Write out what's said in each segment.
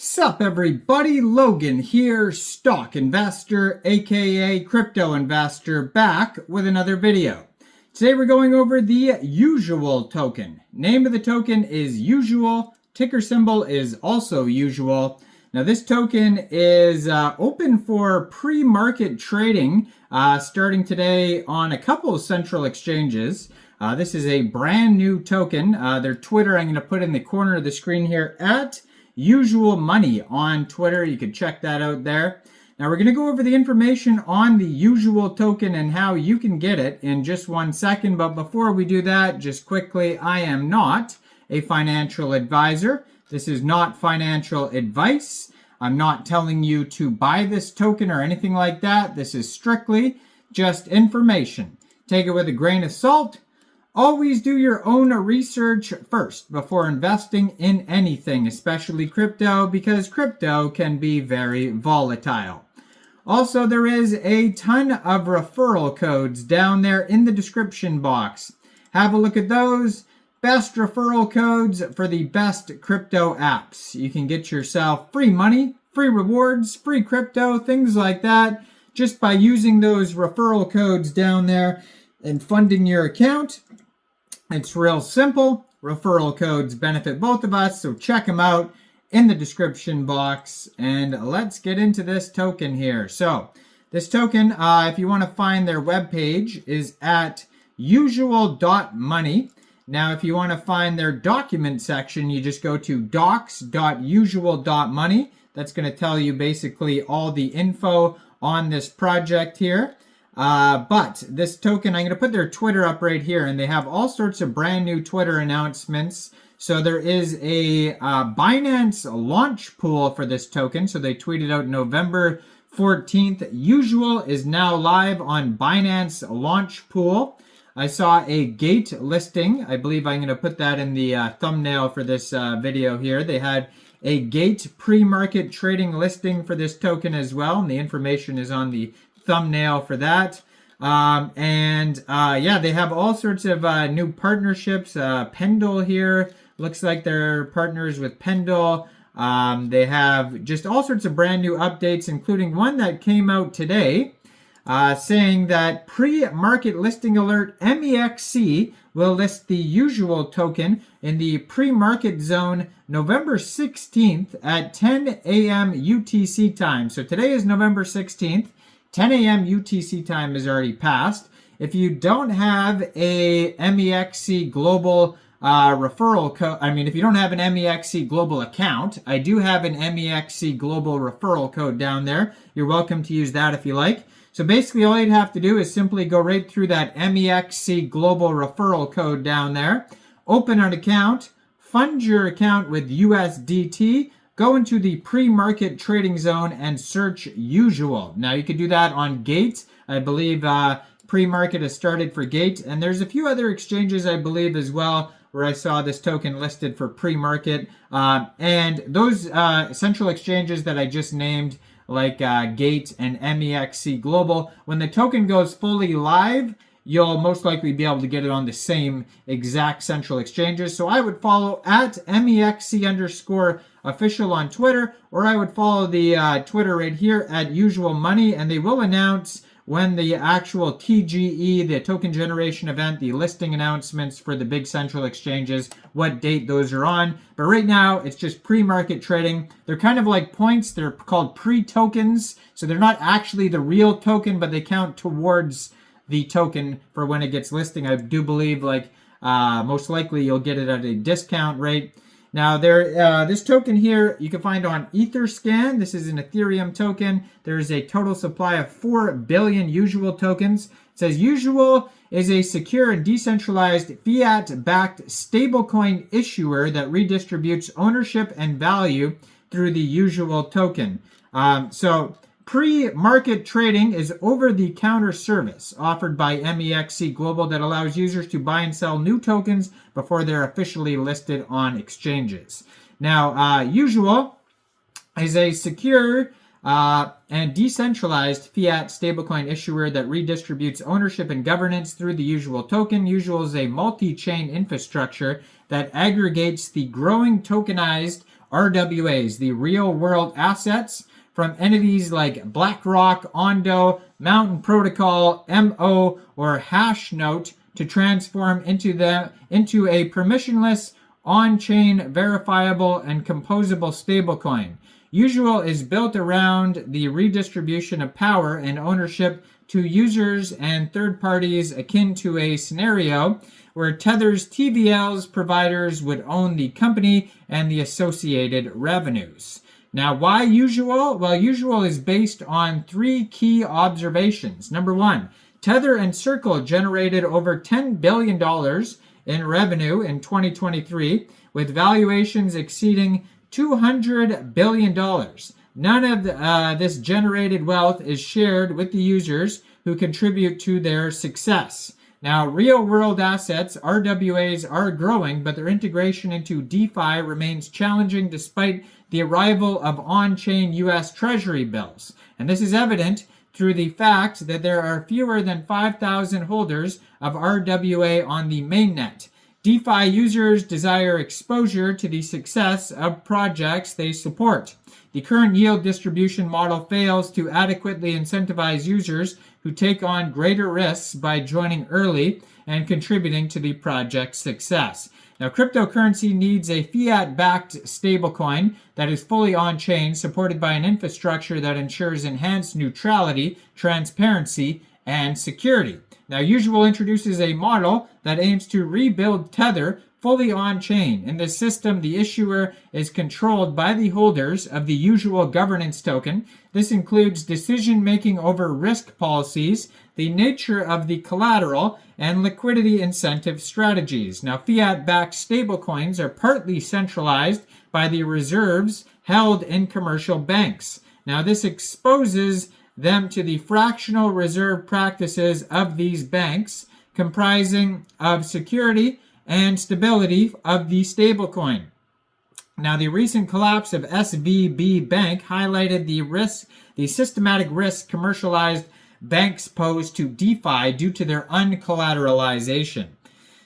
Sup everybody, Logan here, stock investor, aka crypto investor, back with another video. Today we're going over the Usual token. Name of the token is Usual, ticker symbol is also Usual. Now this token is open for pre-market trading starting today on a couple of central exchanges. This is a brand new token. Their Twitter I'm going to put in the corner of the screen here at Usual Money on Twitter. You can check that out there. Now we're going to go over the information on the Usual token and how you can get it in just 1 second. But before we do that, just quickly, I am not a financial advisor. This is not financial advice. I'm not telling you to buy this token or anything like that. This is strictly just information. Take it with a grain of salt. Always do your own research first before investing in anything, especially crypto, because crypto can be very volatile. Also, there is a ton of referral codes down there in the description box. Have a look at those. Best referral codes for the best crypto apps. You can get yourself free money, free rewards, free crypto, things like that, just by using those referral codes down there and funding your account. It's real simple. Referral codes benefit both of us, so check them out in the description box. And let's get into this token here. So this token, if you want to find their webpage, is at usual.money. Now, if you want to find their document section, you just go to docs.usual.money. That's going to tell you basically all the info on this project here. But this token, I'm going to put their Twitter up right here, and they have all sorts of brand new Twitter announcements. So there is a Binance launch pool for this token. So they tweeted out November 14th. Usual is now live on Binance launch pool. I saw a Gate listing. I believe I'm going to put that in the thumbnail for this video here. They had a Gate pre-market trading listing for this token as well, and the information is on the thumbnail for that. Yeah, they have all sorts of new partnerships. Pendle here looks like they're partners with Pendle. They have just all sorts of brand new updates, including one that came out today saying that pre-market listing alert, Mexc will list the Usual token in the pre-market zone November 16th at 10 a.m. UTC time. So today is November 16th. 10 a.m. UTC time is already passed. If you don't have a Mexc Global referral code, if you don't have an Mexc Global account, I do have an Mexc Global referral code down there. You're welcome to use that if you like. So basically all you'd have to do is simply go right through that Mexc Global referral code down there, open an account, fund your account with USDT, go into the pre-market trading zone and search Usual. Now you could do that on Gate. I believe pre-market has started for Gate, and there's a few other exchanges I believe as well where I saw this token listed for pre-market. And those central exchanges that I just named, like Gate and Mexc Global, when the token goes fully live, you'll most likely be able to get it on the same exact central exchanges. So I would follow at Mexc_official on Twitter, or I would follow the Twitter right here at Usual Money, and they will announce when the actual TGE, the token generation event, the listing announcements for the big central exchanges, what date those are on. But right now, it's just pre-market trading. They're kind of like points. They're called pre-tokens. So they're not actually the real token, but they count towards the token for when it gets listing. I do believe most likely you'll get it at a discount rate. Now this token here you can find on Etherscan. This is an Ethereum token. There is a total supply of 4 billion Usual tokens. It says Usual is a secure and decentralized fiat-backed stablecoin issuer that redistributes ownership and value through the Usual token. So pre-market trading is over-the-counter service offered by Mexc Global that allows users to buy and sell new tokens before they're officially listed on exchanges. Now, Usual is a secure and decentralized fiat stablecoin issuer that redistributes ownership and governance through the Usual token. Usual is a multi-chain infrastructure that aggregates the growing tokenized RWAs, the real world assets, from entities like BlackRock, Ondo, Mountain Protocol, MO, or Hashnote to transform into a permissionless, on-chain, verifiable, and composable stablecoin. Usual is built around the redistribution of power and ownership to users and third parties, akin to a scenario where Tether's TVL's providers would own the company and the associated revenues. Now, why Usual? Well, Usual is based on 3 key observations. Number 1, Tether and Circle generated over $10 billion in revenue in 2023, with valuations exceeding $200 billion. None of this generated wealth is shared with the users who contribute to their success. Now, real-world assets, RWAs, are growing, but their integration into DeFi remains challenging despite the arrival of on-chain U.S. Treasury bills. And this is evident through the fact that there are fewer than 5,000 holders of RWA on the mainnet. DeFi users desire exposure to the success of projects they support. The current yield distribution model fails to adequately incentivize users who take on greater risks by joining early and contributing to the project's success. Now, cryptocurrency needs a fiat-backed stablecoin that is fully on-chain, supported by an infrastructure that ensures enhanced neutrality, transparency, and security. Now, Usual introduces a model that aims to rebuild Tether fully on-chain. In this system, the issuer is controlled by the holders of the Usual governance token. This includes decision-making over risk policies, the nature of the collateral, and liquidity incentive strategies. Now, fiat-backed stablecoins are partly centralized by the reserves held in commercial banks. Now, this exposes them to the fractional reserve practices of these banks, comprising of security and stability of the stablecoin. Now, the recent collapse of SVB Bank highlighted the systematic risk commercialized banks pose to DeFi due to their uncollateralization.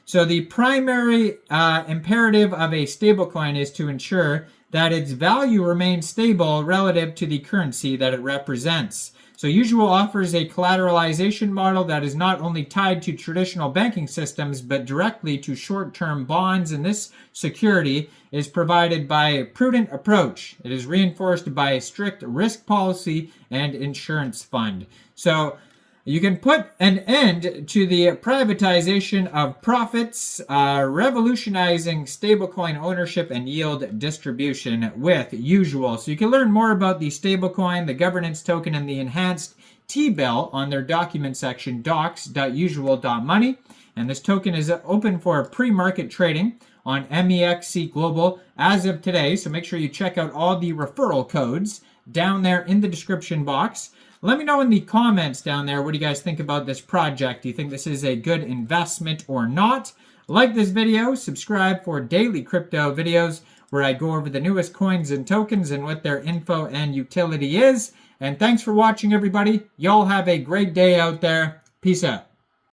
So the primary imperative of a stablecoin is to ensure that its value remains stable relative to the currency that it represents. So Usual offers a collateralization model that is not only tied to traditional banking systems, but directly to short-term bonds, and this security is provided by a prudent approach. It is reinforced by a strict risk policy and insurance fund. So you can put an end to the privatization of profits, revolutionizing stablecoin ownership and yield distribution with Usual. So you can learn more about the stablecoin, the governance token, and the enhanced T-bill on their document section, docs.usual.money. And this token is open for pre-market trading on Mexc Global as of today. So make sure you check out all the referral codes down there in the description box. Let me know in the comments down there, what do you guys think about this project? Do you think this is a good investment or not? Like this video, subscribe for daily crypto videos where I go over the newest coins and tokens and what their info and utility is. And thanks for watching, everybody. Y'all have a great day out there. Peace out.